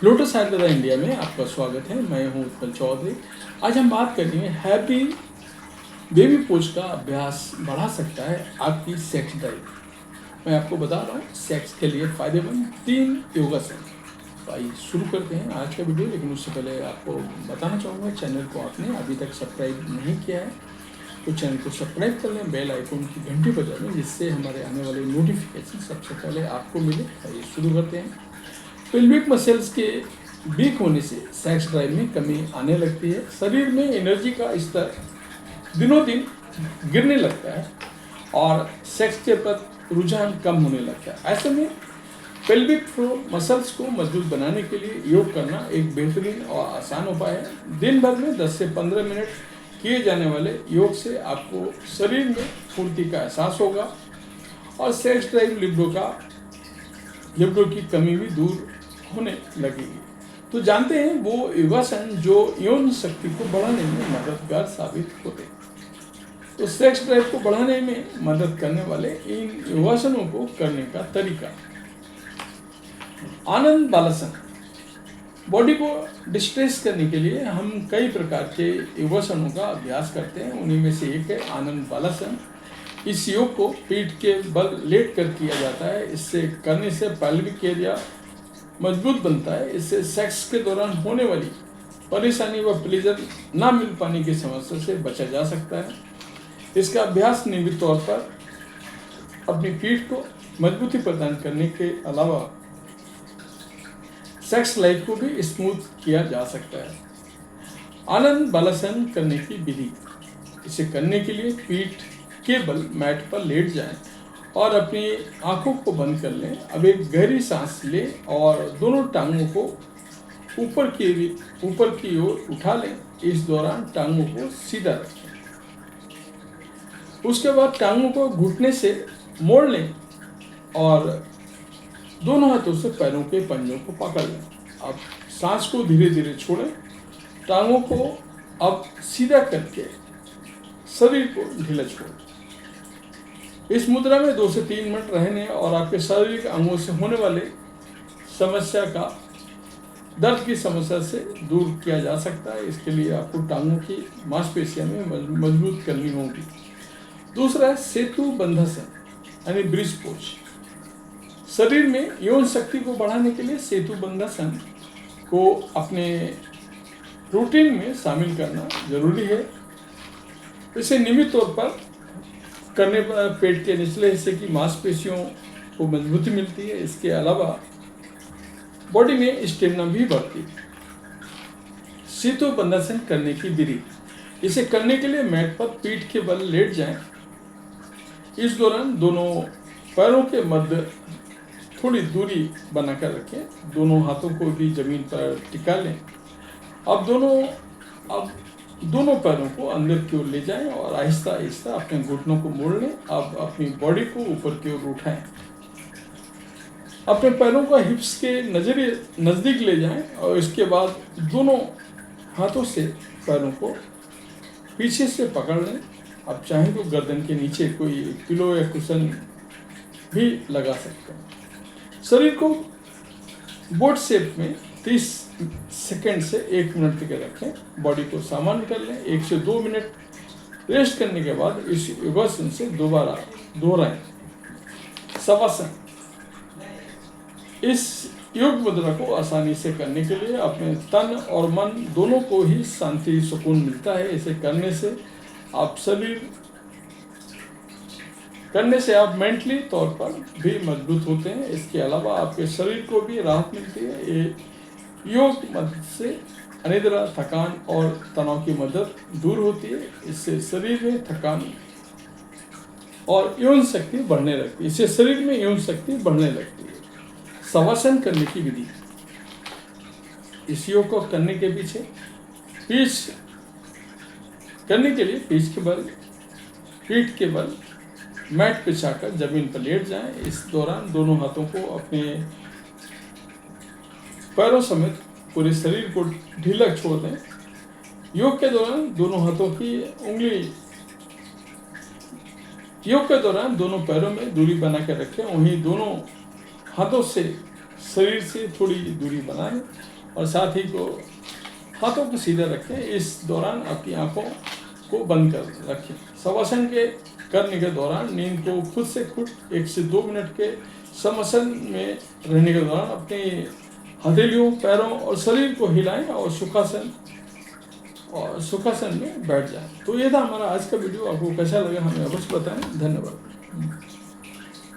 Lotus Ayurveda India में आपका स्वागत है। मैं हूं उत्पल चौधरी। आज हम बात करेंगे हैप्पी बेबी पोज का अभ्यास बढ़ा सकता है आपकी सेक्स ड्राइव। मैं आपको बता रहा हूँ सेक्स के लिए फायदेमंद 3 योगासन। तो आइए शुरू करते हैं आज का वीडियो। लेकिन उससे पहले आपको बताना चाहूँगा, चैनल को आपने अभी तक सब्सक्राइब नहीं किया है तो चैनल को सब्सक्राइब कर लें, बेल आइकन की घंटी बजा लें, जिससे हमारे आने वाले नोटिफिकेशन सबसे पहले आपको मिले। आइए शुरू करते हैं। पेल्विक मसल्स के वीक होने से सेक्स ड्राइव में कमी आने लगती है। शरीर में एनर्जी का स्तर दिनों दिन गिरने लगता है और सेक्स के प्रति रुझान कम होने लगता है। ऐसे में पेल्विक फ्लोर मसल्स को मजबूत बनाने के लिए योग करना एक बेहतरीन और आसान उपाय है। दिन भर में 10 से 15 मिनट किए जाने वाले योग से आपको शरीर में फुर्ती का एहसास होगा और सेक्स ड्राइव लिबिडो की कमी भी दूर होने लगेगी। तो जानते हैं वो योगासन जो यौन शक्ति को बढ़ाने में मददगार साबित होते हैं। तो सेक्स ड्राइव को बढ़ाने में मदद करने वाले इन योगासनों को करने का तरीका। आनंद बालासन। बॉडी को डिस्ट्रेस करने के लिए हम कई प्रकार के योगासनों का अभ्यास करते हैं। उन्हीं में से एक है आनंद बालासन। इस योग को पीठ के बल लेट कर किया जाता है। इससे करने से पैल्विक एरिया मजबूत बनता है। इससे सेक्स के दौरान होने वाली परेशानी व प्लेजर ना मिल पाने की समस्या से बचा जा सकता है। इसका अभ्यास नियमित तौर पर अपनी पीठ को मजबूती प्रदान करने के अलावा सेक्स लाइफ को भी स्मूथ किया जा सकता है। आनंद बालासन करने की विधि। इसे करने के लिए पीठ के बल मैट पर लेट जाएं और अपनी आंखों को बंद कर लें। अब एक गहरी सांस लें और दोनों टांगों को ऊपर की ओर उठा लें। इस दौरान टांगों को सीधा रखें। उसके बाद टांगों को घुटने से मोड़ लें और दोनों हाथों से पैरों के पंजों को पकड़ लें। अब सांस को धीरे धीरे छोड़ें। टांगों को अब सीधा करके शरीर को ढीला छोड़ें। इस मुद्रा में 2 से 3 मिनट रहने और आपके शारीरिक अंगों से होने वाले दर्द की समस्या से दूर किया जा सकता है। इसके लिए आपको टांगों की मांसपेशियां में मजबूत करनी होगी। दूसरा है सेतु बंधासन यानी ब्रिज पोज। शरीर में यौन शक्ति को बढ़ाने के लिए सेतु बंधासन को अपने रूटीन में शामिल करना जरूरी है। इसे नियमित तौर पर करने पर पेट के निचले हिस्से की मांसपेशियों को मजबूती मिलती है। इसके अलावा बॉडी में स्टेमिना भी बढ़ती है। सेतु बंधासन करने की विधि। इसे करने के लिए मैट पर पीठ के बल लेट जाएं। इस दौरान दोनों पैरों के मध्य थोड़ी दूरी बनाकर रखें। दोनों हाथों को भी जमीन पर टिका लें। अब दोनों पैरों को अंदर की ओर ले जाएं और आहिस्ता आहिस्ता अपने घुटनों को मोड़ लें। अब अपनी बॉडी को ऊपर की ओर उठाएं। अपने पैरों को हिप्स के नजदीक ले जाएं और इसके बाद दोनों हाथों से पैरों को पीछे से पकड़ लें। अब चाहें तो गर्दन के नीचे कोई पिलो या कुशन भी लगा सकते हैं। शरीर को बोट शेप में 30 सेकेंड से 1 मिनट तक रखें। बॉडी को सामान्य कर लें। 1 से 2 मिनट रेस्ट करने के बाद इस योगासन से दोबारा दोहराएं। शवासन। इस योग मुद्रा को आसानी से करने के लिए अपने तन और मन दोनों को ही शांति सुकून मिलता है। इसे करने से आप मेंटली तौर पर भी मजबूत होते हैं। इसके अलावा आपके शरीर को भी राहत मिलती है। ये योग मदद से अनिद्रा, थकान और तनाव की मदद दूर होती है। इससे शरीर में थकान और यौन शक्ति बढ़ने लगती है। शवासन करने की विधि। इस योग को करने के पीछे पीठ के बल मैट बिछाकर जमीन पर लेट जाएं। इस दौरान दोनों हाथों को अपने पैरों समेत पूरे शरीर को ढीला छोड़ दें। योग के दौरान दोनों पैरों में दूरी बनाकर रखें। वहीं दोनों हाथों से शरीर से थोड़ी दूरी बनाएं और साथ ही को हाथों को सीधे रखें। इस दौरान आपकी आंखों को बंद कर रखें। शवासन के करने के दौरान नींद को खुद से खुद 1 से 2 मिनट के शवासन में रहने के दौरान अपनी हथेलियों, पैरों और शरीर को हिलाएं और सुखासन में बैठ जाएं। तो ये था हमारा आज का वीडियो। आपको कैसा लगा हमें अवश्य बताएं। धन्यवाद।